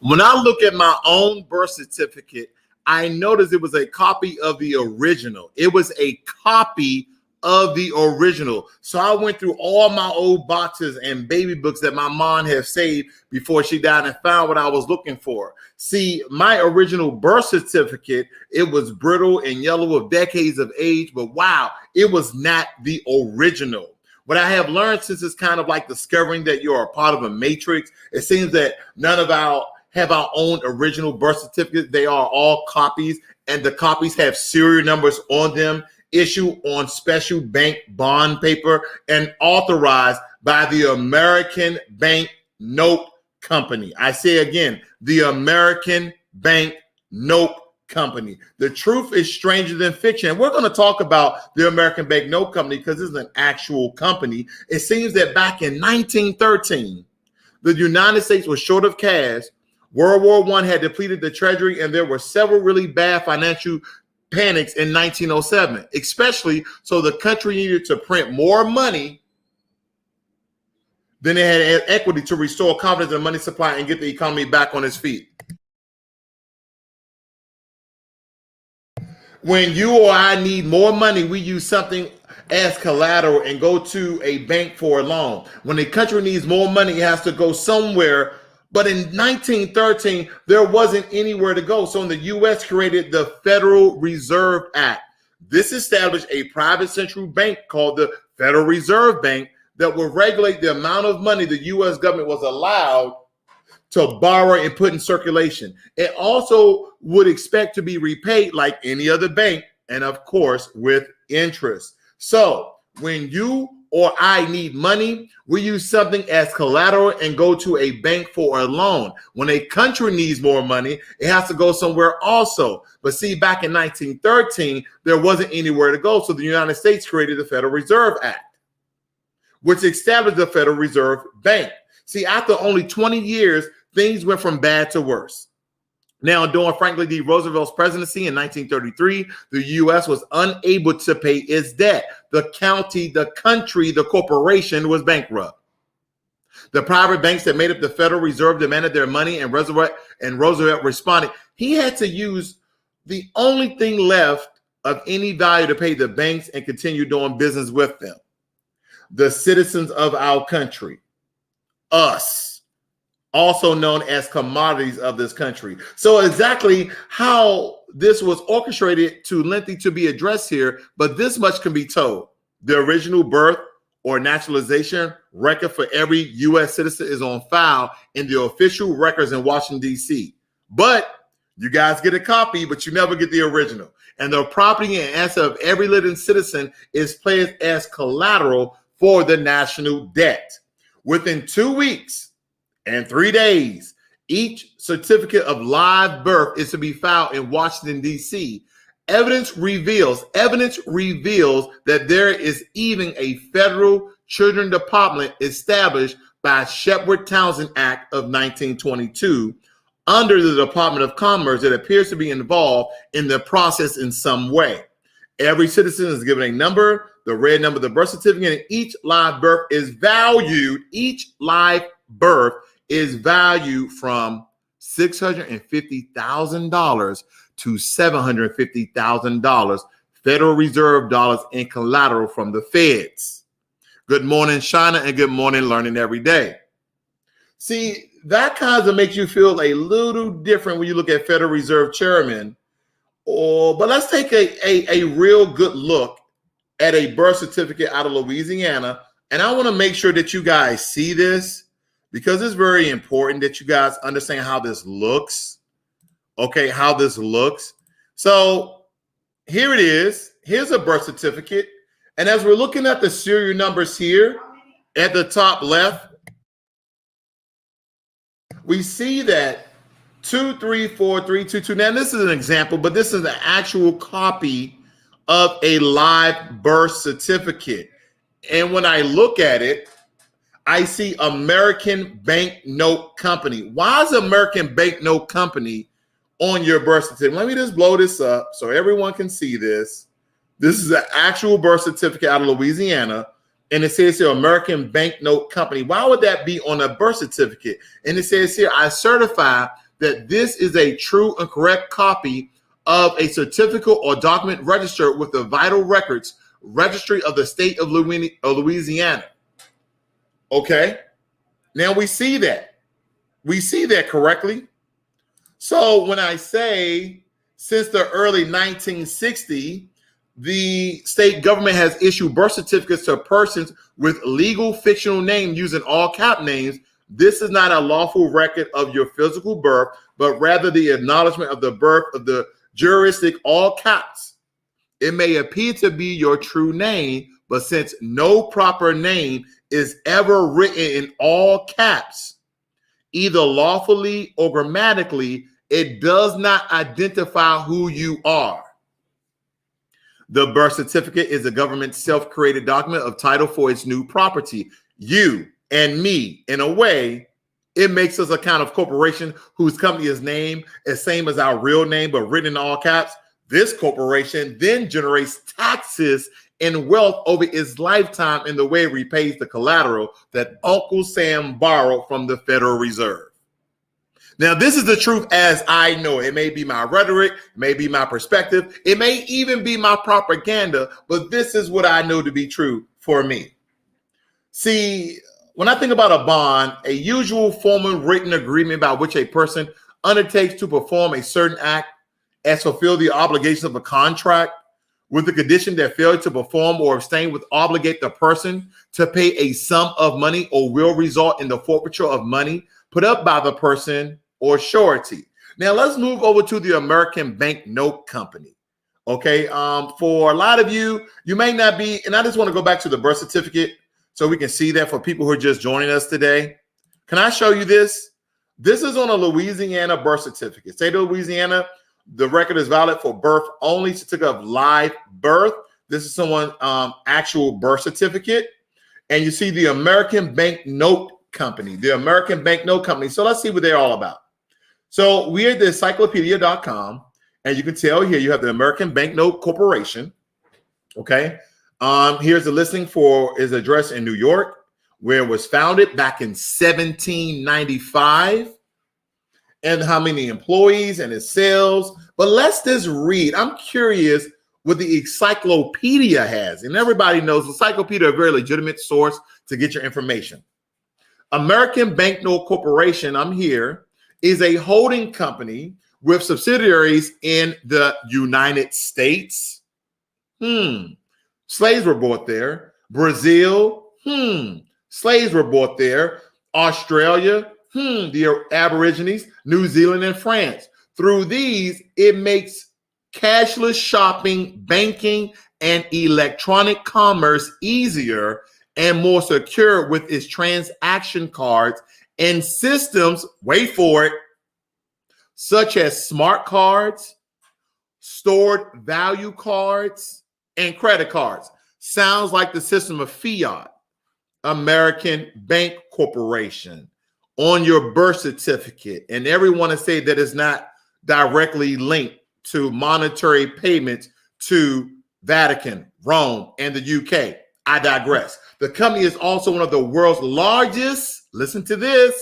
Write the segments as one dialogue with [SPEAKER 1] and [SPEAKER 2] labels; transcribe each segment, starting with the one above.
[SPEAKER 1] When I look at my own birth certificate, I noticed it was a copy of the original. It was a copy of the original. So I went through all my old boxes and baby books that my mom had saved before she died and found what I was looking for. See, my original birth certificate, it was brittle and yellow with decades of age, but wow, it was not the original. What I have learned since it's kind of like discovering that you're a part of a matrix, it seems that none of our have our own original birth certificate. They are all copies, and the copies have serial numbers on them, issued on special bank bond paper, and authorized by the American Bank Note Company. I say again, the American Bank Note Company. The truth is stranger than fiction. And we're going to talk about the American Bank Note Company because this is an actual company. It seems that back in 1913, the United States was short of cash. World War I had depleted the treasury, and there were several really bad financial panics in 1907, especially so the country needed to print more money than it had equity to restore confidence in the money supply and get the economy back on its feet. When you or I need more money, we use something as collateral and go to a bank for a loan. When the country needs more money, it has to go somewhere. But in 1913, there wasn't anywhere to go. So the U.S. created the Federal Reserve Act. This established a private central bank called the Federal Reserve Bank that would regulate the amount of money the U.S. government was allowed to borrow and put in circulation. It also would expect to be repaid like any other bank, and of course, with interest. So when you or I need money, we use something as collateral and go to a bank for a loan. When a country needs more money, it has to go somewhere also. But see, back in 1913, there wasn't anywhere to go. So the United States created the Federal Reserve Act, which established the Federal Reserve Bank. See, after only 20 years, things went from bad to worse. Now, during Franklin D. Roosevelt's presidency in 1933, the U.S. was unable to pay its debt. The county, the country, the corporation was bankrupt. The private banks that made up the Federal Reserve demanded their money, and Roosevelt responded. He had to use the only thing left of any value to pay the banks and continue doing business with them. The citizens of our country, us, also known as commodities of this country. So exactly how this was orchestrated too lengthy to be addressed here, but this much can be told. The original birth or naturalization record for every U.S. citizen is on file in the official records in Washington, D.C. But you guys get a copy, but you never get the original. And the property and asset of every living citizen is placed as collateral for the national debt. Within 2 weeks, and 3 days, each certificate of live birth is to be filed in Washington, D.C. Evidence reveals that there is even a federal children department established by Shepard Townsend Act of 1922 under the Department of Commerce that appears to be involved in the process in some way. Every citizen is given a number, the red number of the birth certificate, and each live birth is valued. Each live birth is valued from $650,000 to $750,000 Federal Reserve dollars in collateral from the feds. Good morning, China, and good morning, Learning Every Day. See, that kind of makes you feel a little different when you look at Federal Reserve Chairman. But let's take a real good look at a birth certificate out of Louisiana And I want to make sure that you guys see this because it's very important that you guys understand how this looks. Okay, how this looks. So here it is. Here's a birth certificate. And as we're looking at the serial numbers here at the top left, we see that 234322. Now, this is an example, but this is an actual copy of a live birth certificate. And when I look at it, I see American Banknote Company. Why is American Banknote Company on your birth certificate? Let me just blow this up so everyone can see this. This is an actual birth certificate out of Louisiana. And it says here, American Banknote Company. Why would that be on a birth certificate? And it says here, I certify that this is a true and correct copy of a certificate or document registered with the Vital Records Registry of the State of Louisiana. Okay. Now we see that. We see that correctly. So when I say since the early 1960s, the state government has issued birth certificates to persons with legal fictional names using all cap names, this is not a lawful record of your physical birth, but rather the acknowledgement of the birth of the juristic all caps. It may appear to be your true name, but since no proper name is ever written in all caps, either lawfully or grammatically, it does not identify who you are. The birth certificate is a government self-created document of title for its new property, you and me. In a way, it makes us a kind of corporation whose company is named as same as our real name, but written in all caps. This corporation then generates taxes and wealth over its lifetime in the way it repays the collateral that Uncle Sam borrowed from the Federal Reserve. Now, this is the truth as I know it. It may be my rhetoric, it may be my perspective, it may even be my propaganda, but this is what I know to be true for me. See, when I think about a bond, a usual formal written agreement by which a person undertakes to perform a certain act as fulfill the obligations of a contract with the condition that failure to perform or abstain would obligate the person to pay a sum of money or will result in the forfeiture of money put up by the person or surety. Now let's move over to the American Banknote Company. Okay, for a lot of you, you may not be, and I just want to go back to the birth certificate so we can see that for people who are just joining us today. Can I show you this? This is on a Louisiana birth certificate. State of Louisiana, the record is valid for birth only, certificate of live birth. This is someone's actual birth certificate. And you see the American Banknote Company, the American Banknote Company. So let's see what they're all about. So we're at the encyclopedia.com, and you can tell here you have the American Banknote Corporation. Okay. Here's the listing for its address in New York, where it was founded back in 1795, and how many employees and its sales. But let's just read. I'm curious what the encyclopedia has. And everybody knows encyclopedia is a very legitimate source to get your information. American Banknote Corporation, I'm here, is a holding company with subsidiaries in the United States. Slaves were bought there. Brazil. Slaves were bought there. Australia. The Aborigines. New Zealand and France. Through these, it makes cashless shopping, banking, and electronic commerce easier and more secure with its transaction cards and systems, wait for it, such as smart cards, stored value cards, and credit cards. Sounds like the system of fiat. American Bank Corporation on your birth certificate. And everyone to say that it's not directly linked to monetary payments to Vatican, Rome, and the UK. I digress. The company is also one of the world's largest, listen to this,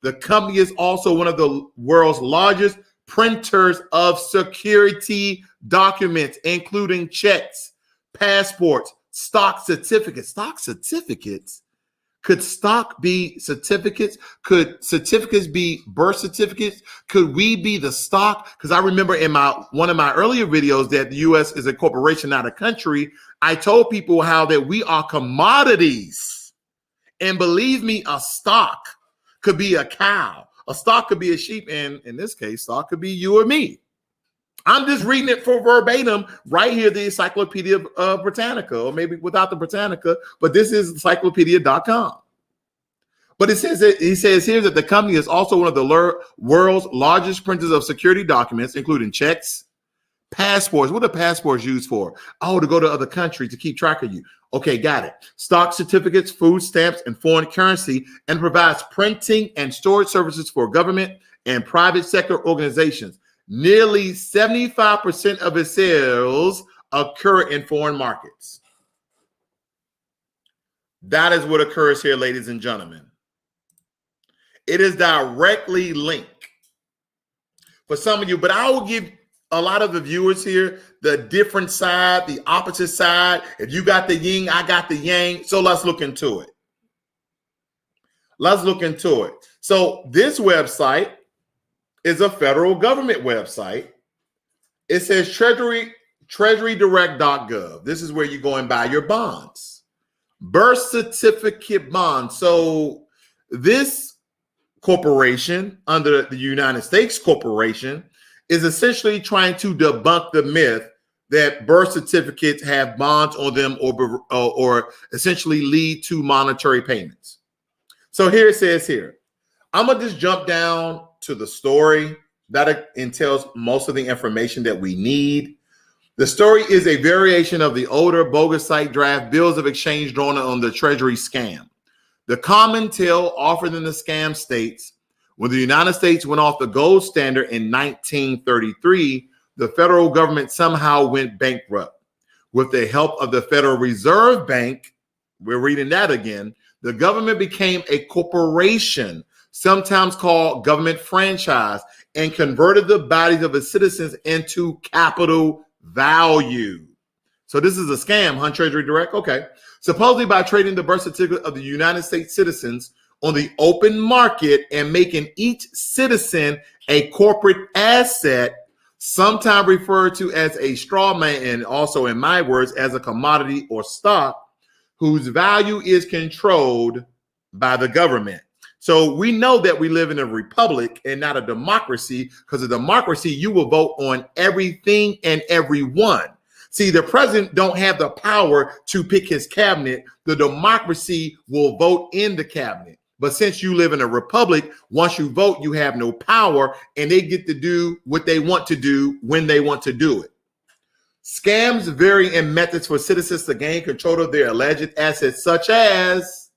[SPEAKER 1] the company is also one of the world's largest printers of security documents, including checks, passports, stock certificates. Stock certificates? Could stock be certificates? Could certificates be birth certificates? Could we be the stock? Because I remember in one of my earlier videos that the U.S. is a corporation, not a country. I told people how that we are commodities. And believe me, a stock could be a cow. A stock could be a sheep. And in this case, stock could be you or me. I'm just reading it for verbatim right here, the Encyclopedia Britannica, or maybe without the Britannica, but this is encyclopedia.com. But it says that he says here that the company is also one of the world's largest printers of security documents, including checks, passports. What are passports used for? Oh, to go to other countries to keep track of you. Okay, got it. Stock certificates, food stamps, and foreign currency, and provides printing and storage services for government and private sector organizations. Nearly 75% of its sales occur in foreign markets. That is what occurs here, ladies and gentlemen. It is directly linked for some of you, but I will give a lot of the viewers here the different side, the opposite side. If you got the yin, I got the yang. So let's look into it. Let's look into it. So this website is a federal government website. It says treasurydirect.gov. This is where you go and buy your bonds. Birth certificate bonds. So this corporation under the United States Corporation is essentially trying to debunk the myth that birth certificates have bonds on them or essentially lead to monetary payments. So here it says here, I'm going to just jump down to the story that entails most of the information that we need. The story is a variation of the older bogus site draft bills of exchange drawn on the Treasury scam. The common tale offered in the scam states, when the United States went off the gold standard in 1933, the federal government somehow went bankrupt. With the help of the Federal Reserve Bank, we're reading that again, the government became a corporation, sometimes called government franchise, and converted the bodies of its citizens into capital value. So this is a scam, huh, Treasury Direct? Okay. Supposedly by trading the birth certificate of the United States citizens on the open market and making each citizen a corporate asset, sometimes referred to as a straw man, and also in my words, as a commodity or stock, whose value is controlled by the government. So we know that we live in a republic and not a democracy, because a democracy, you will vote on everything and everyone. See, the president don't have the power to pick his cabinet. The democracy will vote in the cabinet. But since you live in a republic, once you vote, you have no power, and they get to do what they want to do when they want to do it. Scams vary in methods for citizens to gain control of their alleged assets, such as,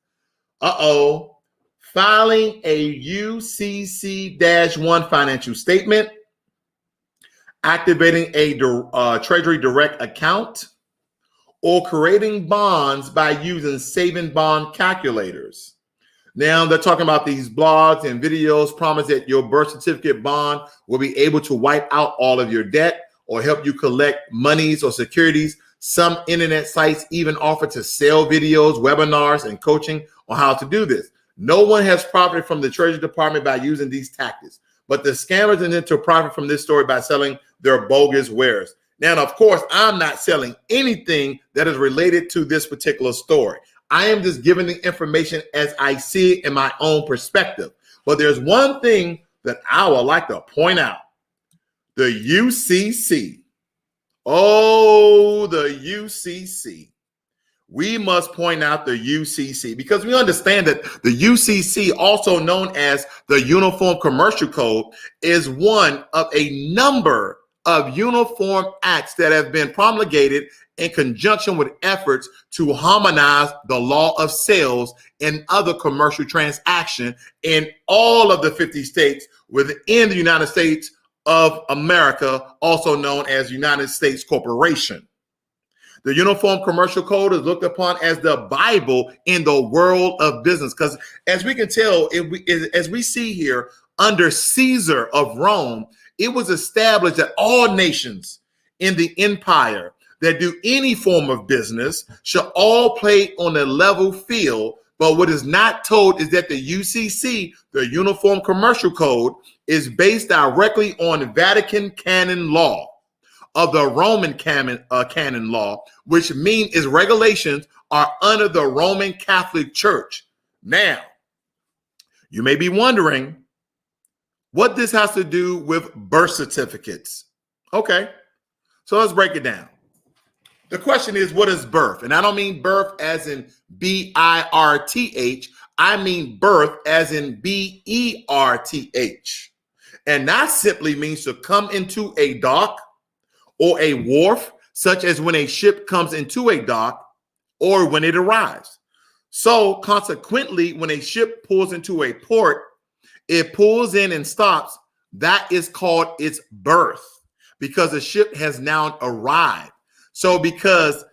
[SPEAKER 1] filing a UCC-1 financial statement, activating a Treasury Direct account, or creating bonds by using saving bond calculators. Now they're talking about these blogs and videos promise that your birth certificate bond will be able to wipe out all of your debt or help you collect monies or securities. Some internet sites even offer to sell videos, webinars, and coaching on how to do this. No one has profited from the Treasury Department by using these tactics, but the scammers intend to profit from this story by selling their bogus wares. Now, of course, I'm not selling anything that is related to this particular story. I am just giving the information as I see it in my own perspective. But there's one thing that I would like to point out. The UCC. Oh, the UCC. We must point out the UCC because we understand that the UCC, also known as the Uniform Commercial Code, is one of a number of uniform acts that have been promulgated in conjunction with efforts to harmonize the law of sales and other commercial transactions in all of the 50 states within the United States of America, also known as United States Corporation. The Uniform Commercial Code is looked upon as the Bible in the world of business, because as we can tell, as we see here, under Caesar of Rome, it was established that all nations in the empire that do any form of business should all play on a level field. But what is not told is that the UCC, the Uniform Commercial Code, is based directly on Vatican canon law of the Roman canon law, which means its regulations are under the Roman Catholic Church. Now, you may be wondering what this has to do with birth certificates. Okay, so let's break it down. The question is, what is birth? And I don't mean birth as in B-I-R-T-H. I mean birth as in B-E-R-T-H. And that simply means to come into a dock or a wharf, such as when a ship comes into a dock or when it arrives. So consequently, when a ship pulls into a port, it pulls in and stops. That is called its berth because the ship has now arrived. So because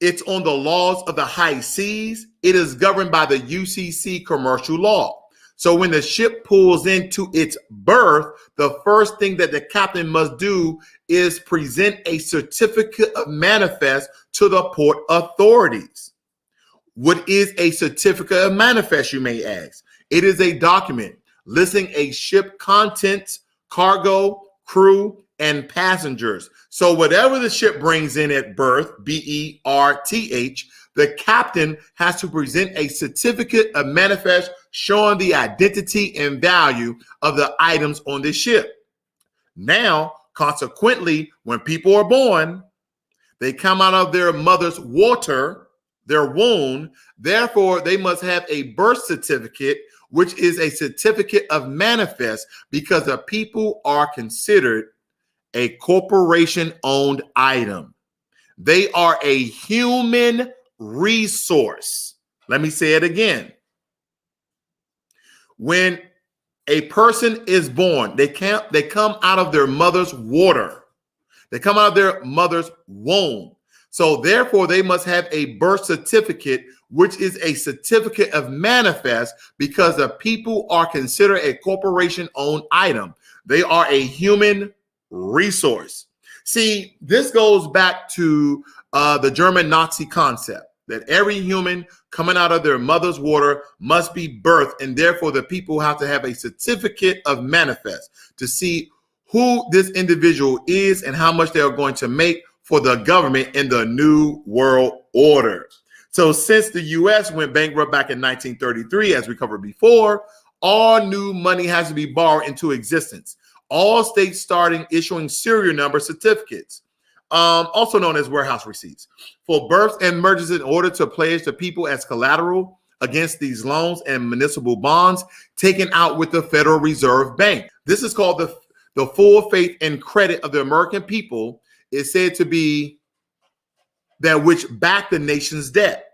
[SPEAKER 1] it's on the laws of the high seas, it is governed by the UCC commercial law. So when the ship pulls into its berth, the first thing that the captain must do is present a certificate of manifest to the port authorities. What is a certificate of manifest, you may ask? It is a document listing a ship contents, cargo, crew, and passengers. So whatever the ship brings in at berth, B-E-R-T-H, the captain has to present a certificate of manifest showing the identity and value of the items on the ship. Now, consequently, when people are born, they come out of their mother's water, their womb. Therefore, they must have a birth certificate, which is a certificate of manifest, because the people are considered a corporation-owned item. They are a human resource. Let me say it again. When a person is born, they come out of their mother's water. They come out of their mother's womb. So therefore, they must have a birth certificate, which is a certificate of manifest, because the people are considered a corporation-owned item. They are a human resource. See, this goes back to the German Nazi concept that every human coming out of their mother's water must be birthed, and therefore the people have to have a certificate of manifest to see who this individual is and how much they are going to make for the government in the New World Order. So since the U.S. went bankrupt back in 1933, as we covered before, all new money has to be borrowed into existence. All states starting issuing serial number certificates, also known as warehouse receipts, for births and mergers in order to pledge the people as collateral against these loans and municipal bonds taken out with the Federal Reserve Bank. This is called the full faith and credit of the American people, is said to be that which back the nation's debt.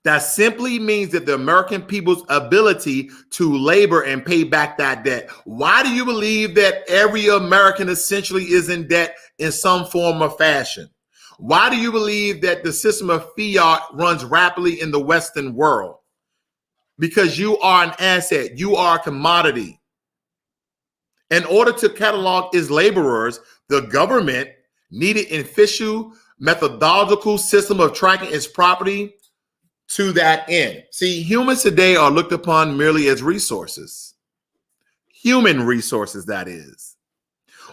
[SPEAKER 1] That simply means that the American people's ability to labor and pay back that debt. Why do you believe that every American essentially is in debt in some form or fashion? Why do you believe that the system of fiat runs rapidly in the Western world? Because you are an asset. You are a commodity. In order to catalog its laborers, the government needed an official methodological system of tracking its property to that end. See, humans today are looked upon merely as resources. Human resources, that is.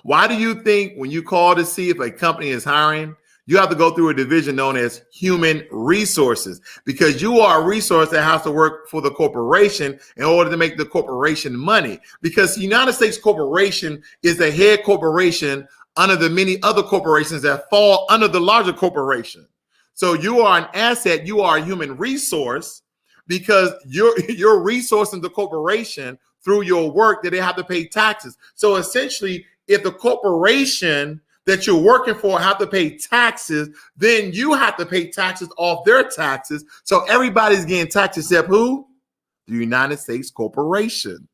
[SPEAKER 1] Why do you think when you call to see if a company is hiring, you have to go through a division known as human resources? Because you are a resource that has to work for the corporation in order to make the corporation money. Because the United States Corporation is the head corporation under the many other corporations that fall under the larger corporation. So you are an asset, you are a human resource, because you're resourcing the corporation through your work that they have to pay taxes. So essentially, if the corporation that you're working for have to pay taxes, then you have to pay taxes off their taxes. So everybody's getting taxes except who? The United States Corporation.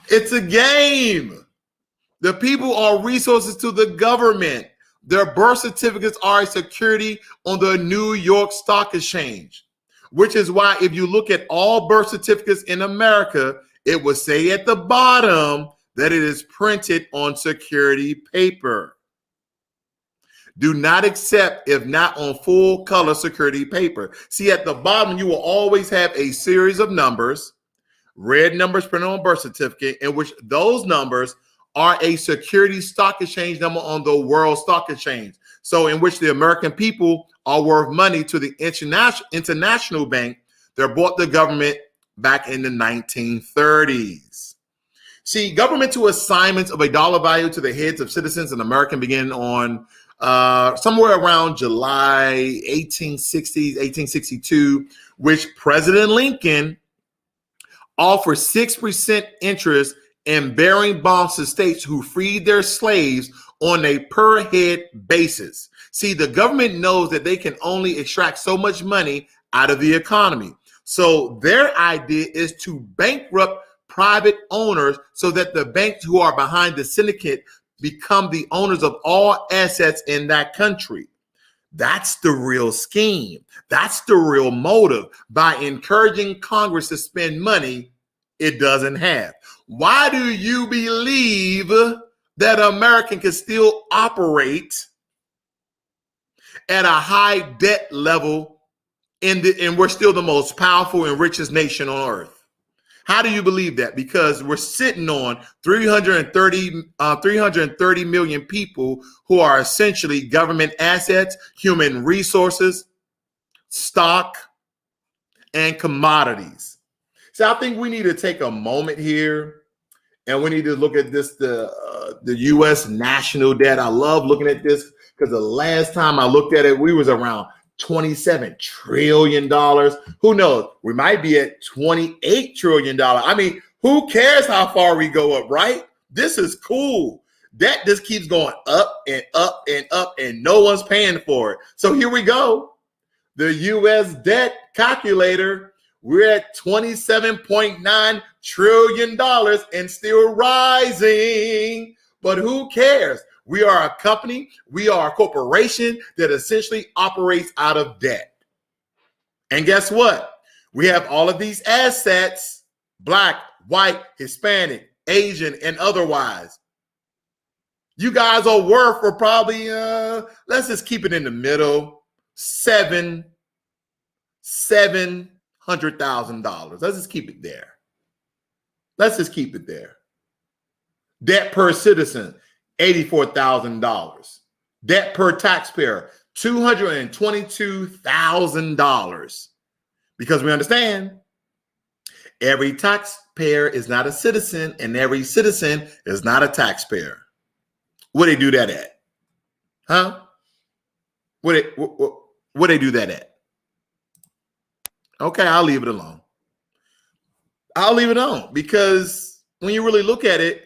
[SPEAKER 1] It's a game. The people are resources to the government. Their birth certificates are a security on the New York Stock Exchange, which is why if you look at all birth certificates in America, it will say at the bottom that it is printed on security paper. Do not accept if not on full color security paper. See, at the bottom, you will always have a series of numbers, red numbers printed on birth certificate, in which those numbers are a security stock exchange number on the World Stock Exchange. So in which the American people are worth money to the international bank that bought the government back in the 1930s. See, governmental assignments of a dollar value to the heads of citizens in America began on somewhere around July 1860s, 1862, which President Lincoln offered 6% interest in bearing bonds to states who freed their slaves on a per head basis. See, the government knows that they can only extract so much money out of the economy. So their idea is to bankrupt private owners so that the banks who are behind the syndicate become the owners of all assets in that country. That's the real scheme. That's the real motive by encouraging Congress to spend money it doesn't have. Why do you believe that America can still operate at a high debt level and we're still the most powerful and richest nation on earth? How do you believe that? Because we're sitting on 330 million people who are essentially government assets, human resources, stock, and commodities. So I think we need to take a moment here and we need to look at this, the U.S. national debt. I love looking at this because the last time I looked at it, we was around $27 trillion. Who knows? We might be at $28 trillion. I mean, who cares how far we go up, right? This is cool. That just keeps going up and up and up, and no one's paying for it. So here we go. The U.S. debt calculator, we're at $27.9 trillion and still rising. But who cares? We are a company, we are a corporation that essentially operates out of debt. And guess what? We have all of these assets, Black, white, Hispanic, Asian, and otherwise. You guys are worth for probably, let's just keep it in the middle, $700,000. Let's just keep it there. Let's just keep it there. Debt per citizen, $84,000. Debt per taxpayer, $222,000. Because we understand every taxpayer is not a citizen and every citizen is not a taxpayer. Where they do that at? Huh? Where they do that at? Okay, I'll leave it alone. I'll leave it alone because when you really look at it,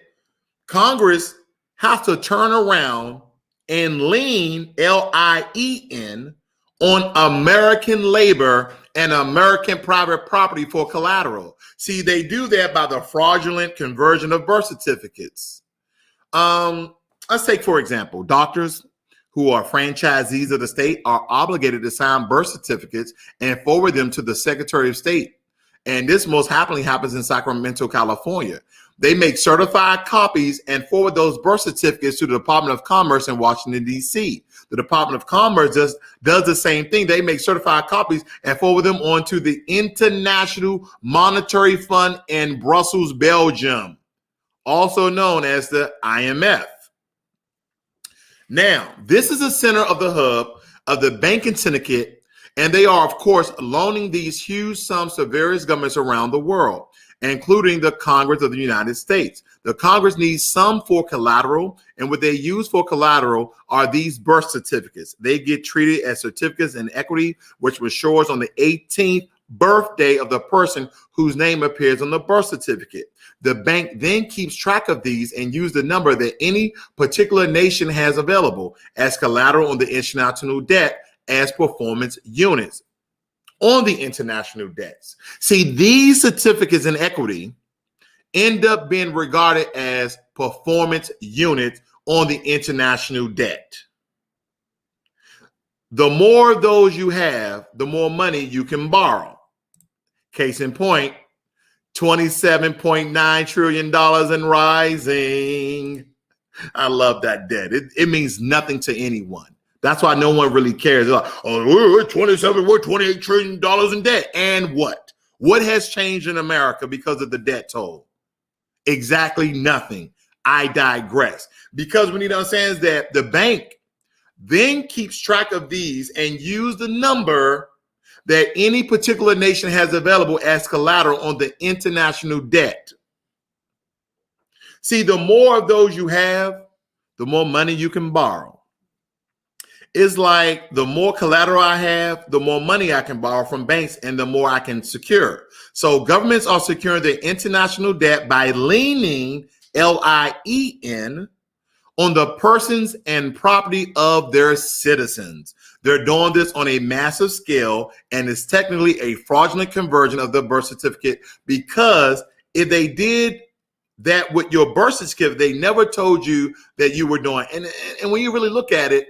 [SPEAKER 1] Congress has to turn around and lean, L-I-E-N, on American labor and American private property for collateral. See, they do that by the fraudulent conversion of birth certificates. Let's take, for example, doctors who are franchisees of the state are obligated to sign birth certificates and forward them to the Secretary of State. And this most happily happens in Sacramento, California. They make certified copies and forward those birth certificates to the Department of Commerce in Washington, D.C. The Department of Commerce does the same thing. They make certified copies and forward them on to the International Monetary Fund in Brussels, Belgium, also known as the IMF. Now, this is the center of the hub of the banking syndicate, and they are, of course, loaning these huge sums to various governments around the world, including the Congress of the United States. The Congress needs some for collateral, and what they use for collateral are these birth certificates. They get treated as certificates in equity, which matures on the 18th birthday of the person whose name appears on the birth certificate. The bank then keeps track of these and use the number that any particular nation has available as collateral on the international debt as performance units on the international debts. See, these certificates in equity end up being regarded as performance units on the international debt. The more of those you have, the more money you can borrow. Case in point, $27.9 trillion and rising. I love that debt. It means nothing to anyone. That's why no one really cares. They're like, oh, we're $28 trillion in debt. And what? What has changed in America because of the debt toll? Exactly nothing. I digress. Because we need to understand is that the bank then keeps track of these and use the number that any particular nation has available as collateral on the international debt. See, the more of those you have, the more money you can borrow. It's like the more collateral I have, the more money I can borrow from banks and the more I can secure. So governments are securing their international debt by leaning, LIEN, on the persons and property of their citizens. They're doing this on a massive scale, and it's technically a fraudulent conversion of the birth certificate, because if they did that with your birth certificate, they never told you that you were doing. And when you really look at it,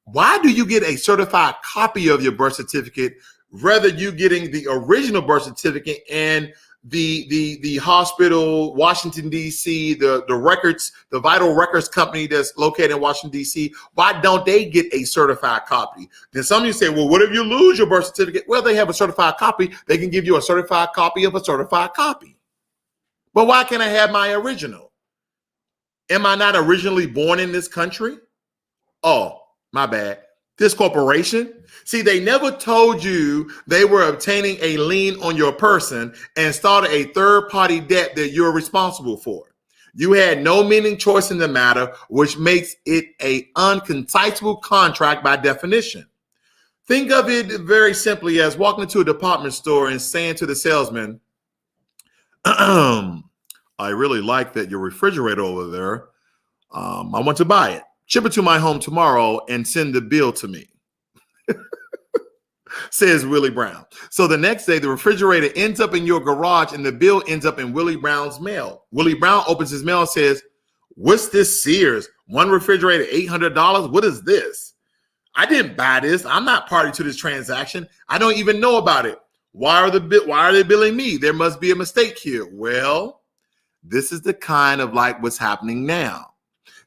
[SPEAKER 1] why do you get a certified copy of your birth certificate rather you getting the original birth certificate and the hospital, Washington, D.C., the records, the Vital Records Company that's located in Washington, D.C., why don't they get a certified copy? Then some of you say, well, what if you lose your birth certificate? Well, they have a certified copy. They can give you a certified copy of a certified copy. But why can't I have my original? Am I not originally born in this country? Oh, my bad. This corporation, see, they never told you they were obtaining a lien on your person and started a third-party debt that you're responsible for. You had no meaning choice in the matter, which makes it an uncontestable contract by definition. Think of it very simply as walking into a department store and saying to the salesman, I really like that your refrigerator over there. I want to buy it. Ship it to my home tomorrow and send the bill to me, says Willie Brown. So the next day, the refrigerator ends up in your garage and the bill ends up in Willie Brown's mail. Willie Brown opens his mail and says, what's this Sears? One refrigerator, $800? What is this? I didn't buy this. I'm not party to this transaction. I don't even know about it. Why are they billing me? There must be a mistake here. Well, this is the kind of like what's happening now.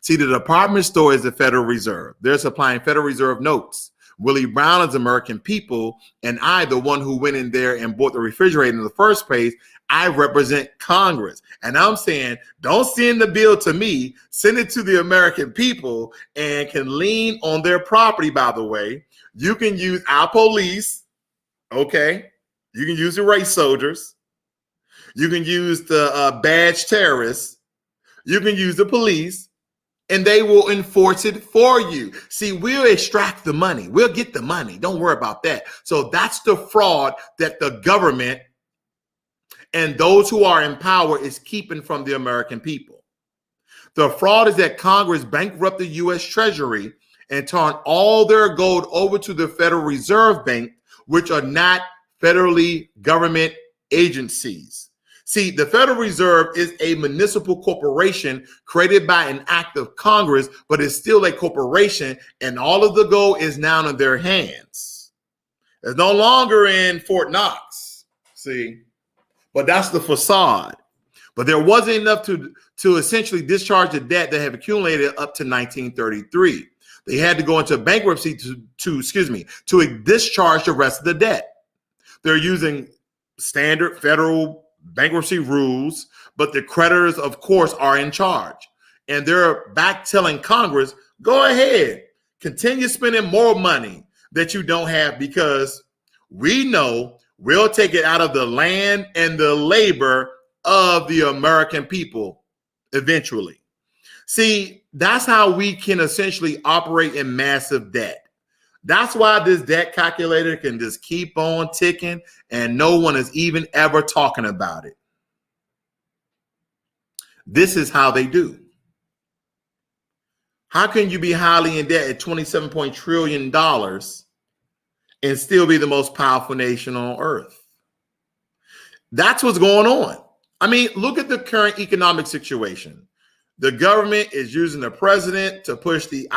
[SPEAKER 1] See, the department store is the Federal Reserve. They're supplying Federal Reserve notes. Willie Brown is American people, and I, the one who went in there and bought the refrigerator in the first place, I represent Congress. And I'm saying, don't send the bill to me, send it to the American people and can lean on their property, by the way. You can use our police, okay? You can use the race soldiers. You can use the badge terrorists. You can use the police. And they will enforce it for you. See, we'll extract the money. We'll get the money. Don't worry about that. So that's the fraud that the government and those who are in power is keeping from the American people. The fraud is that Congress bankrupt the U.S. Treasury and turn all their gold over to the Federal Reserve Bank, which are not federally government agencies. See, the Federal Reserve is a municipal corporation created by an act of Congress, but it's still a corporation, and all of the gold is now in their hands. It's no longer in Fort Knox, see, but that's the facade. But there wasn't enough to essentially discharge the debt that have accumulated up to 1933. They had to go into bankruptcy to discharge the rest of the debt. They're using standard federal bankruptcy rules, but the creditors, of course, are in charge. And they're back telling Congress, go ahead, continue spending more money that you don't have, because we know we'll take it out of the land and the labor of the American people eventually. See, that's how we can essentially operate in massive debt. That's why this debt calculator can just keep on ticking and no one is even ever talking about it. This is how they do. How can you be highly in debt at $27 trillion and still be the most powerful nation on earth? That's what's going on. I mean, look at the current economic situation. The government is using the president to push the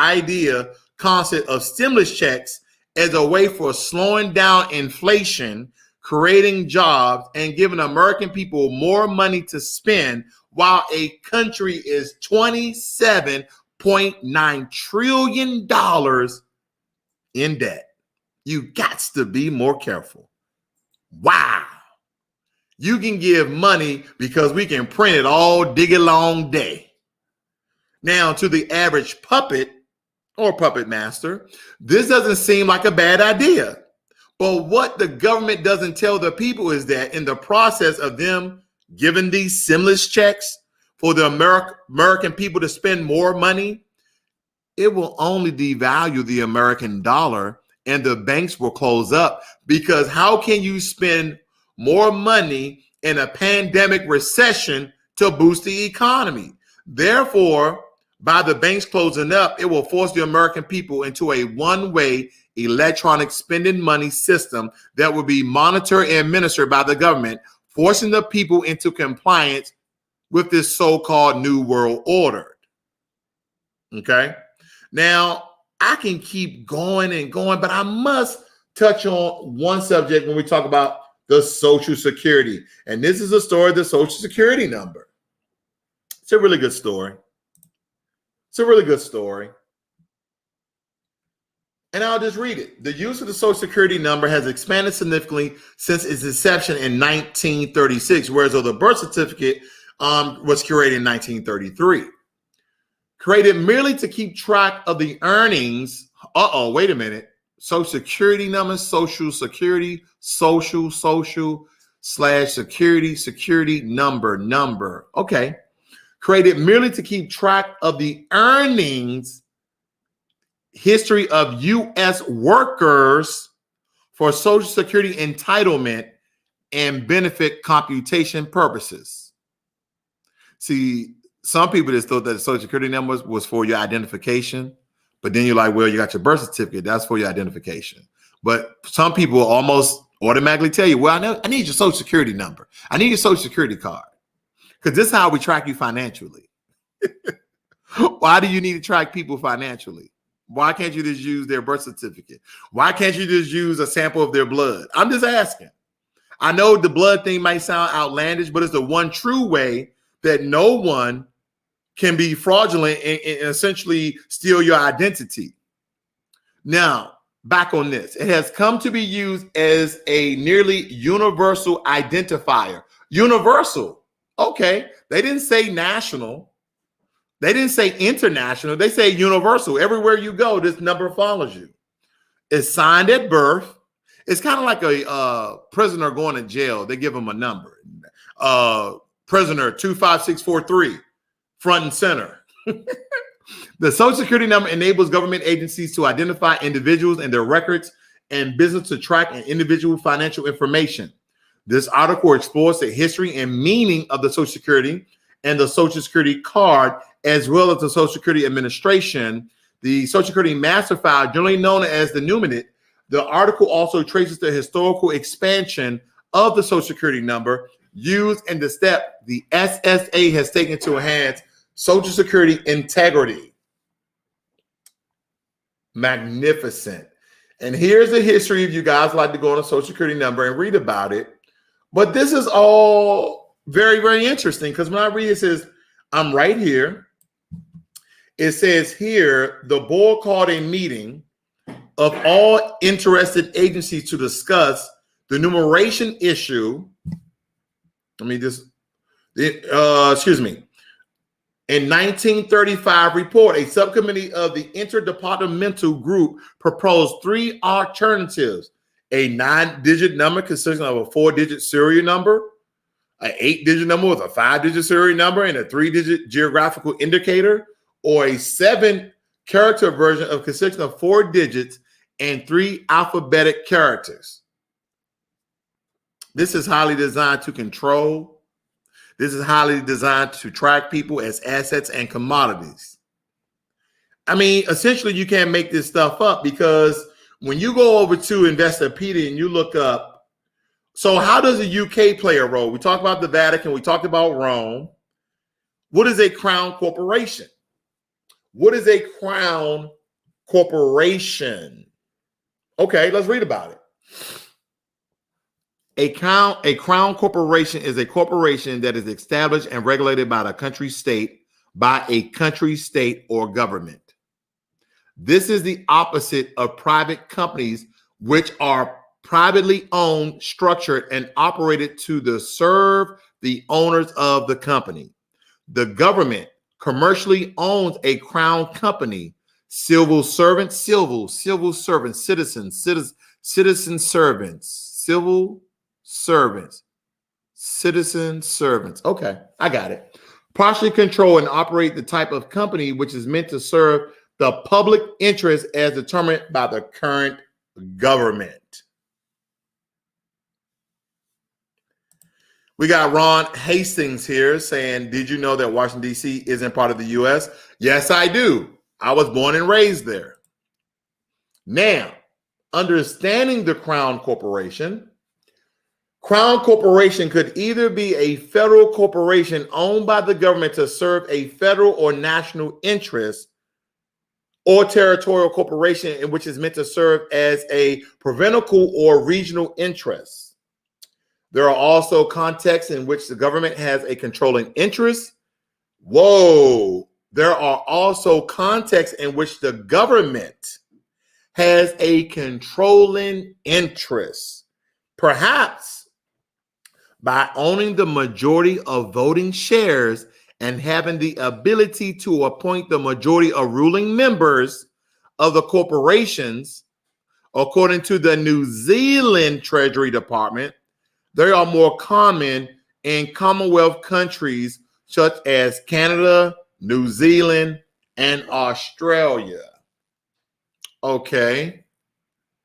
[SPEAKER 1] concept of stimulus checks as a way for slowing down inflation, creating jobs, and giving American people more money to spend, while a country is $27.9 trillion in debt. You got to be more careful. Wow. You can give money because we can print it all day long day. Now, to the average puppet, or puppet master. This doesn't seem like a bad idea. But what the government doesn't tell the people is that in the process of them giving these stimulus checks for the American people to spend more money, it will only devalue the American dollar and the banks will close up. Because how can you spend more money in a pandemic recession to boost the economy? Therefore, by the banks closing up, it will force the American people into a one-way electronic spending money system that will be monitored and administered by the government, forcing the people into compliance with this so-called New World Order. Okay? Now, I can keep going and going, but I must touch on one subject when we talk about the Social Security. And this is a story of the Social Security number. It's a really good story. It's a really good story. And I'll just read it. The use of the Social Security number has expanded significantly since its inception in 1936, whereas the birth certificate was created in 1933. Created merely to keep track of the earnings. Wait a minute. Social Security number, Social Security, social slash security number. Okay. Created merely to keep track of the earnings history of U.S. workers for Social Security entitlement and benefit computation purposes. See, some people just thought that the Social Security number was for your identification, but then you're like, well, you got your birth certificate. That's for your identification. But some people almost automatically tell you, well, I need your Social Security number. I need your Social Security card. Because this is how we track you financially. Why do you need to track people financially? Why can't you just use their birth certificate? Why can't you just use a sample of their blood? I'm just asking. I know the blood thing might sound outlandish, but it's the one true way that no one can be fraudulent and essentially steal your identity. Now, back on this. It has come to be used as a nearly universal identifier. Universal. Okay. They didn't say national. They didn't say international. They say universal. Everywhere you go, this number follows you. It's signed at birth. It's kind of like a prisoner going to jail. They give them a number. Prisoner 25643, front and center. The Social Security number enables government agencies to identify individuals and their records and business to track an individual financial information. This article explores the history and meaning of the Social Security and the Social Security card, as well as the Social Security Administration, the Social Security Master File, generally known as the Numinate. The article also traces the historical expansion of the Social Security number used in the step the SSA has taken to enhance Social Security integrity. Magnificent. And here's the history if you guys like to go on a Social Security number and read about it. But this is all very, very interesting because when I read it, it says, I'm right here. It says here, the board called a meeting of all interested agencies to discuss the numeration issue. In 1935 report, a subcommittee of the interdepartmental group proposed three alternatives: a 9-digit number consisting of a 4-digit serial number, an 8-digit number with a 5-digit serial number, and a 3-digit geographical indicator, or a 7-character version of consisting of 4 digits and 3 alphabetic characters. This is highly designed to control. This is highly designed to track people as assets and commodities. I mean, essentially, you can't make this stuff up because when you go over to Investopedia and you look up, so how does the UK play a role? We talked about the Vatican. We talked about Rome. What is a crown corporation? What is a crown corporation? Okay, let's read about it. A crown corporation is a corporation that is established and regulated by a country state or government. This is the opposite of private companies, which are privately owned, structured, and operated to serve the owners of the company. The government commercially owns a crown company, Civil servants, civil servants, citizen servants, civil servants, citizen servants. Okay, I got it. Partially control and operate the type of company which is meant to serve the public interest as determined by the current government. We got Ron Hastings here saying, did you know that Washington, D.C. isn't part of the U.S.? Yes, I do. I was born and raised there. Now, understanding the Crown Corporation could either be a federal corporation owned by the government to serve a federal or national interest, or territorial corporation in which is meant to serve as a provincial or regional interest. There are also contexts in which the government has a controlling interest. Whoa. There are also contexts in which the government has a controlling interest, perhaps by owning the majority of voting shares and having the ability to appoint the majority of ruling members of the corporations. According to the New Zealand Treasury Department, they are more common in Commonwealth countries such as Canada, New Zealand, and Australia. Okay.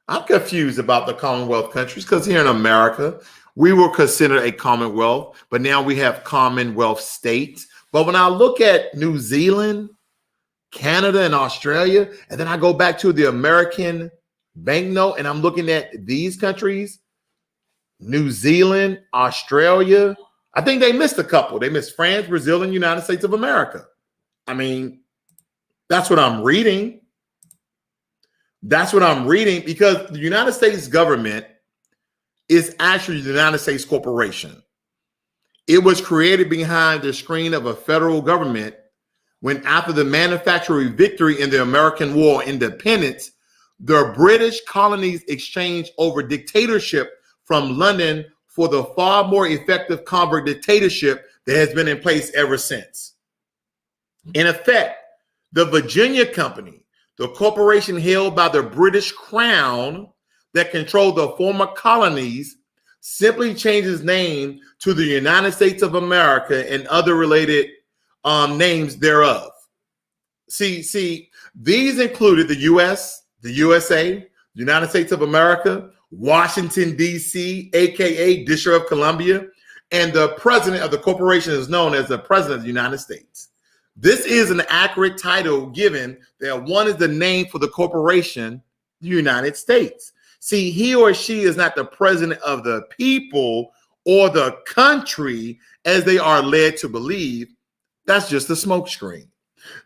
[SPEAKER 1] I'm confused about the Commonwealth countries because here in America, we were considered a Commonwealth, but now we have Commonwealth states. But when I look at New Zealand, Canada, and Australia, and then I go back to the American banknote and I'm looking at these countries, New Zealand, Australia, I think they missed a couple. They missed France, Brazil, and United States of America. I mean, that's what I'm reading. That's what I'm reading because the United States government is actually the United States corporation. It was created behind the screen of a federal government when, after the manufacturing victory in the American War of Independence, the British colonies exchanged over dictatorship from London for the far more effective covert dictatorship that has been in place ever since. In effect, the Virginia Company, the corporation held by the British Crown that controlled the former colonies, simply changed its name to the United States of America and other related names thereof. See, these included the U.S., the USA, the United States of America, Washington, D.C., aka District of Columbia, and the president of the corporation is known as the President of the United States. This is an accurate title given that one is the name for the corporation, the United States. See, he or she is not the president of the people or the country as they are led to believe. That's just a smokescreen.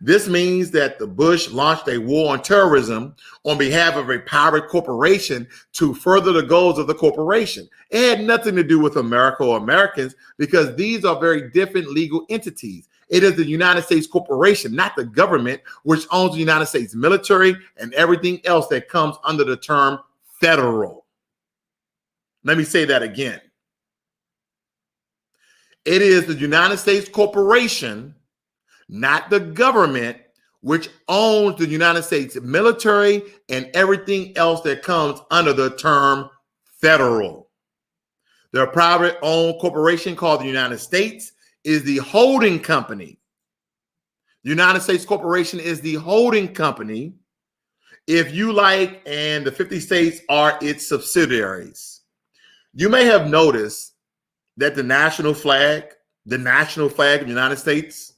[SPEAKER 1] This means that the Bush launched a war on terrorism on behalf of a private corporation to further the goals of the corporation. It had nothing to do with America or Americans because these are very different legal entities. It is the United States corporation, not the government, which owns the United States military and everything else that comes under the term federal. Let me say that again. It is the United States corporation, not the government, which owns the United States military and everything else that comes under the term federal. The private-owned corporation called the United States is the holding company. The United States corporation is the holding company, if you like, and the 50 states are its subsidiaries. You may have noticed that the national flag of the United States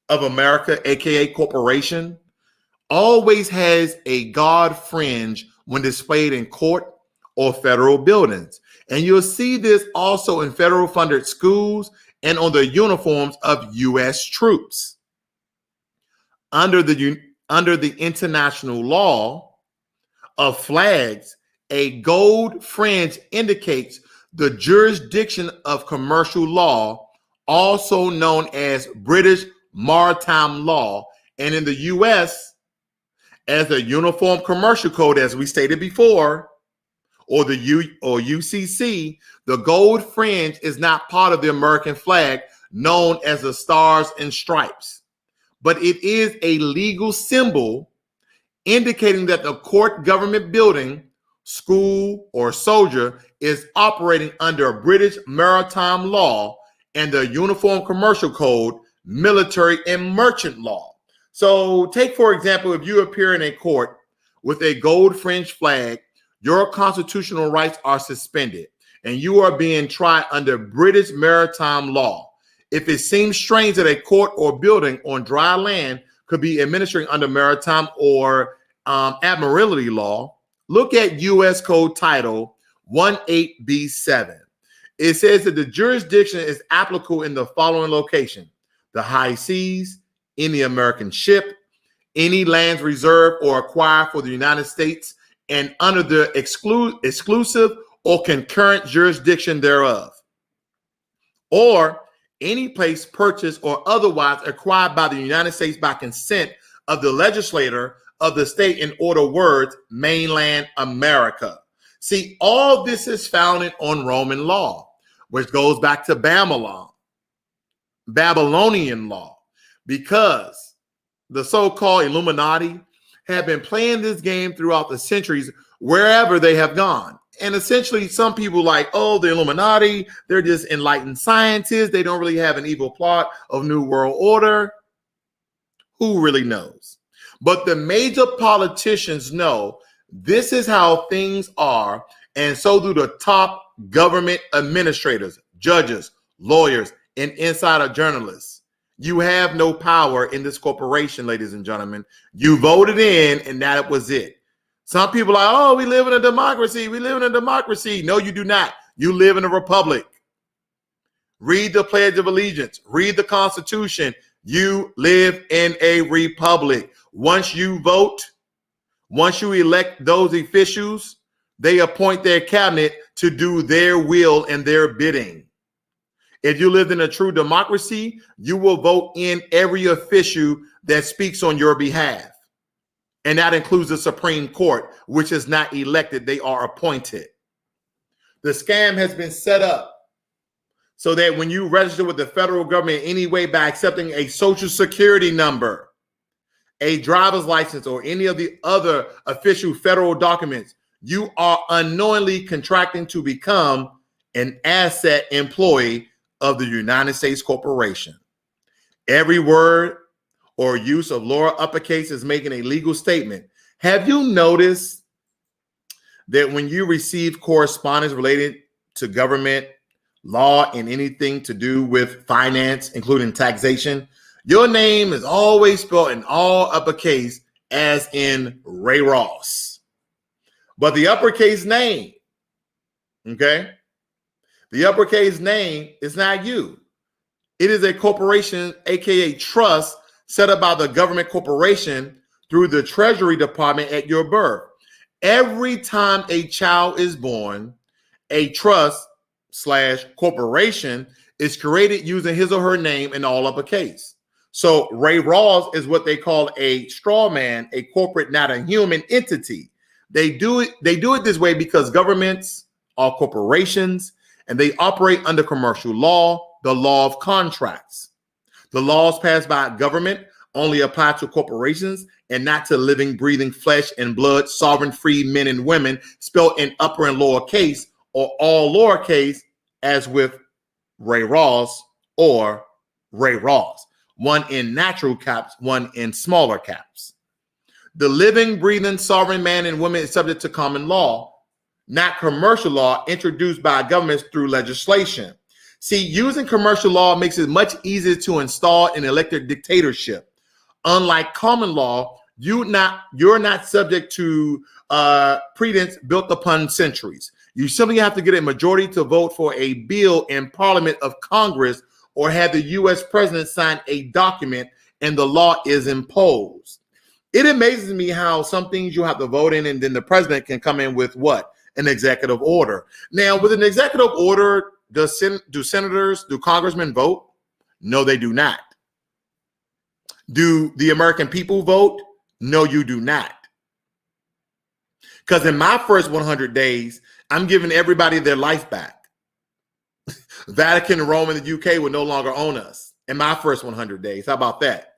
[SPEAKER 1] of America, aka corporation, always has a God fringe when displayed in court or federal buildings. And you'll see this also in federal funded schools and on the uniforms of U.S. troops. Under the international law of flags, a gold fringe indicates the jurisdiction of commercial law, also known as British maritime law, and in the U.S. as the Uniform Commercial Code, as we stated before, or the UCC, the gold fringe is not part of the American flag, known as the Stars and Stripes, but it is a legal symbol indicating that the court government building, school, or soldier is operating under British maritime law and the Uniform Commercial Code, military and merchant law. So take, for example, if you appear in a court with a gold fringed flag, your constitutional rights are suspended and you are being tried under British maritime law. If it seems strange that a court or building on dry land could be administering under maritime or admiralty law, look at U.S. Code Title 18B7. It says that the jurisdiction is applicable in the following location: the high seas, any American ship, any lands reserved or acquired for the United States, and under the exclusive or concurrent jurisdiction thereof, or any place purchased or otherwise acquired by the United States by consent of the legislator of the state, in other words, mainland America. See, all this is founded on Roman law, which goes back to Babylonian law, because the so-called Illuminati have been playing this game throughout the centuries wherever they have gone. And essentially, some people like, oh, the Illuminati, they're just enlightened scientists. They don't really have an evil plot of New World Order. Who really knows? But the major politicians know this is how things are, and so do the top government administrators, judges, lawyers, and insider journalists. You have no power in this corporation, ladies and gentlemen. You voted in, and that was it. Some people are like, oh, we live in a democracy. We live in a democracy. No, you do not. You live in a republic. Read the Pledge of Allegiance. Read the Constitution. You live in a republic. Once you vote, once you elect those officials, they appoint their cabinet to do their will and their bidding. If you lived in a true democracy, you will vote in every official that speaks on your behalf. And that includes the Supreme Court, which is not elected. They are appointed. The scam has been set up so that when you register with the federal government in any way by accepting a social security number, a driver's license, or any of the other official federal documents, you are unknowingly contracting to become an asset employee of the United States corporation. Every word or use of lower uppercase is making a legal statement. Have you noticed that when you receive correspondence related to government, law, and anything to do with finance, including taxation, your name is always spelled in all uppercase, as in Ray Ross? But the uppercase name, okay? The uppercase name is not you. It is a corporation, aka trust, set up by the government corporation through the Treasury Department at your birth. Every time a child is born, a trust / corporation is created using his or her name in all uppercase. So Ray Ross is what they call a straw man, a corporate, not a human entity. They do it this way because governments are corporations and they operate under commercial law, the law of contracts. The laws passed by government only apply to corporations and not to living, breathing flesh and blood, sovereign free men and women, spelled in upper and lower case or all lowercase, as with Ray Ross or Ray Ross. One in natural caps, one in smaller caps. The living, breathing, sovereign man and woman is subject to common law, not commercial law introduced by governments through legislation. See, using commercial law makes it much easier to install an elected dictatorship. Unlike common law, you're not subject to precedents built upon centuries. You simply have to get a majority to vote for a bill in Parliament of Congress or have the U.S. president sign a document and the law is imposed. It amazes me how some things you have to vote in and then the president can come in with what? An executive order. Now, with an executive order, do senators, do congressmen vote? No, they do not. Do the American people vote? No, you do not. Because in my first 100 days, I'm giving everybody their life back. Vatican, Rome, and the UK will no longer own us in my first 100 days. How about that?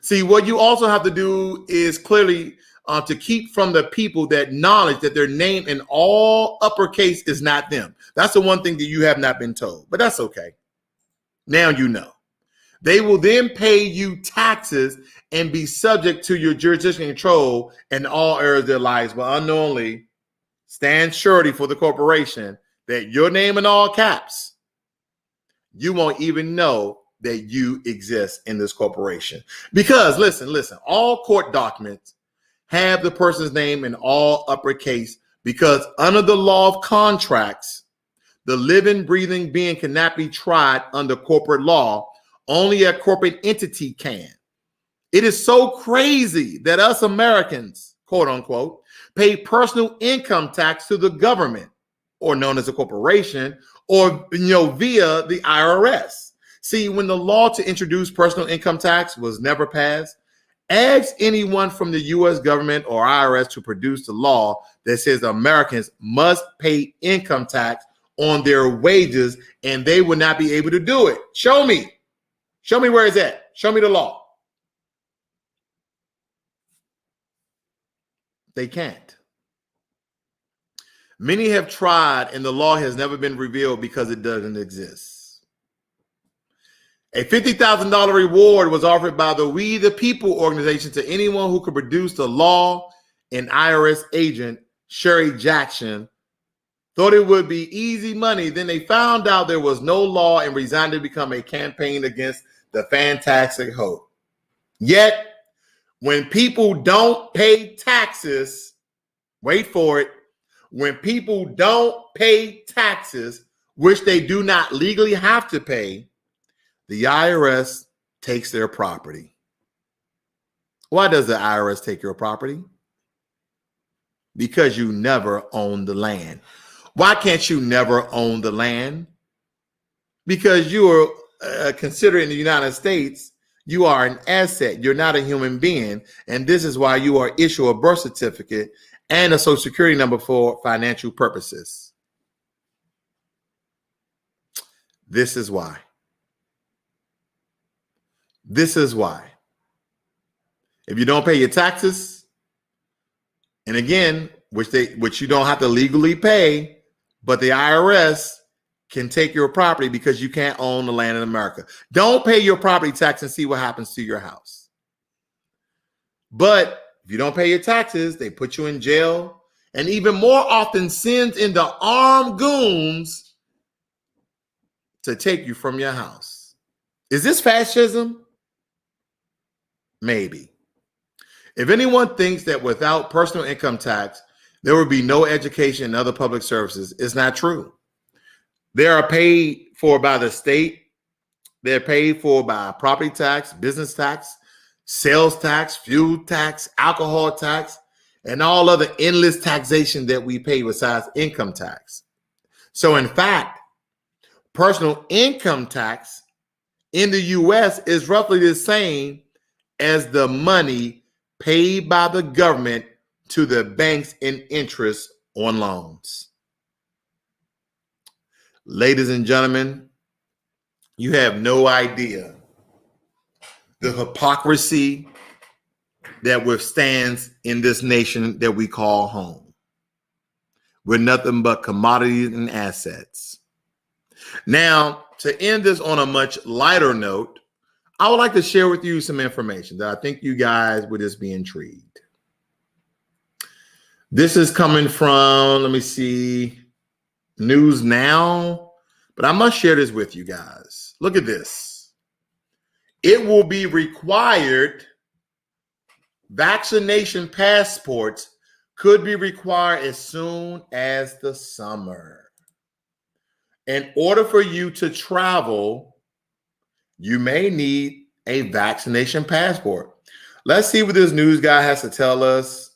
[SPEAKER 1] See, what you also have to do is clearly to keep from the people that knowledge that their name in all uppercase is not them. That's the one thing that you have not been told, but that's okay. Now you know. They will then pay you taxes and be subject to your jurisdiction control in all areas of their lives, but unknowingly stand surety for the corporation that your name in all caps, you won't even know that you exist in this corporation. Because listen, all court documents have the person's name in all uppercase because under the law of contracts, the living, breathing being cannot be tried under corporate law. Only a corporate entity can. It is so crazy that us Americans, quote unquote, pay personal income tax to the government, or known as a corporation, or via the IRS. See, when the law to introduce personal income tax was never passed, ask anyone from the U.S. government or IRS to produce the law that says Americans must pay income tax on their wages, and they would not be able to do it. Show me. Show me where it's at. Show me the law. They can't. Many have tried, and the law has never been revealed because it doesn't exist. A $50,000 reward was offered by the We the People organization to anyone who could produce the law, and IRS agent Sherry Jackson thought it would be easy money. Then they found out there was no law and resigned to become a campaign against the fantastic hope. Yet, when people don't pay taxes, wait for it, when people don't pay taxes, which they do not legally have to pay, the IRS takes their property. Why does the IRS take your property? Because you never own the land. Why can't you never own the land? Because you are considered in the United States, you are an asset. You're not a human being. And this is why you are issued a birth certificate and a social security number for financial purposes. This is why. This is why. If you don't pay your taxes, and again, which you don't have to legally pay, but the IRS can take your property because you can't own the land in America. Don't pay your property tax and see what happens to your house. But if you don't pay your taxes, they put you in jail, and even more often sends in the armed goons to take you from your house. Is this fascism? Maybe. If anyone thinks that without personal income tax, there would be no education and other public services, it's not true. They are paid for by the state. They're paid for by property tax, business tax, sales tax, fuel tax, alcohol tax, and all other endless taxation that we pay besides income tax. So in fact, personal income tax in the U.S. is roughly the same as the money paid by the government to the banks in interest on loans. Ladies and gentlemen, you have no idea the hypocrisy that withstands in this nation that we call home. We're nothing but commodities and assets. Now, to end this on a much lighter note, I would like to share with you some information that I think you guys would just be intrigued. This is coming from, let me see, News Now, but I must share this with you guys. Look at this. It will be required, vaccination passports could be required as soon as the summer. In order for you to travel, you may need a vaccination passport. Let's see what this news guy has to tell us.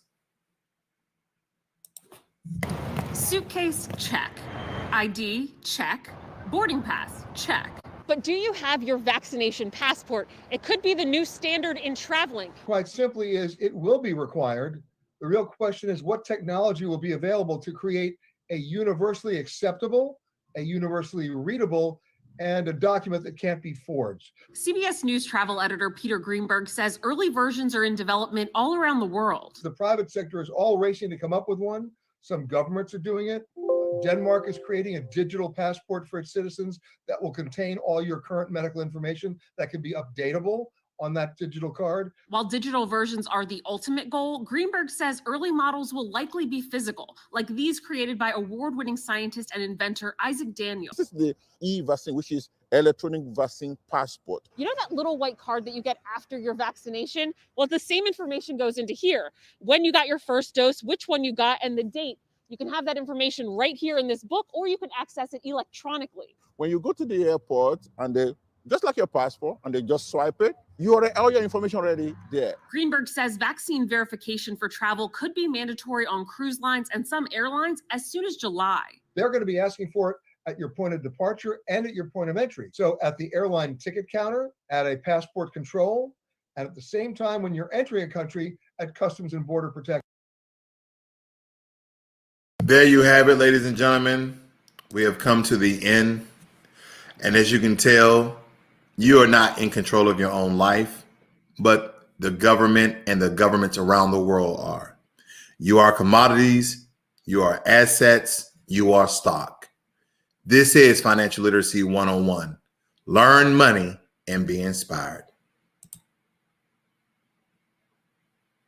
[SPEAKER 2] Suitcase, check. ID, check. Boarding pass, check.
[SPEAKER 3] But do you have your vaccination passport? It could be the new standard in traveling.
[SPEAKER 4] Quite simply is it will be required. The real question is what technology will be available to create a universally acceptable, a universally readable, and a document that can't be forged.
[SPEAKER 2] CBS News travel editor Peter Greenberg says early versions are in development all around the world.
[SPEAKER 4] The private sector is all racing to come up with one. Some governments are doing it. Denmark is creating a digital passport for its citizens that will contain all your current medical information that can be updatable on that digital card.
[SPEAKER 2] While digital versions are the ultimate goal, Greenberg says early models will likely be physical, like these created by award-winning scientist and inventor Isaac Daniels.
[SPEAKER 5] This is the e-vaccine, which is electronic vaccine passport.
[SPEAKER 3] You know that little white card that you get after your vaccination? Well, the same information goes into here. When you got your first dose, which one you got, and the date. You can have that information right here in this book, or you can access it electronically.
[SPEAKER 5] When you go to the airport and they, just like your passport, and they just swipe it, all your information already there.
[SPEAKER 2] Greenberg says vaccine verification for travel could be mandatory on cruise lines and some airlines as soon as July.
[SPEAKER 4] They're going to be asking for it at your point of departure and at your point of entry. So at the airline ticket counter, at a passport control, and at the same time when you're entering a country at Customs and Border Protection.
[SPEAKER 1] There you have it, ladies and gentlemen. We have come to the end. And as you can tell, you are not in control of your own life, but the government and the governments around the world are. You are commodities, you are assets, you are stock. This is Financial Literacy 101. Learn money and be inspired.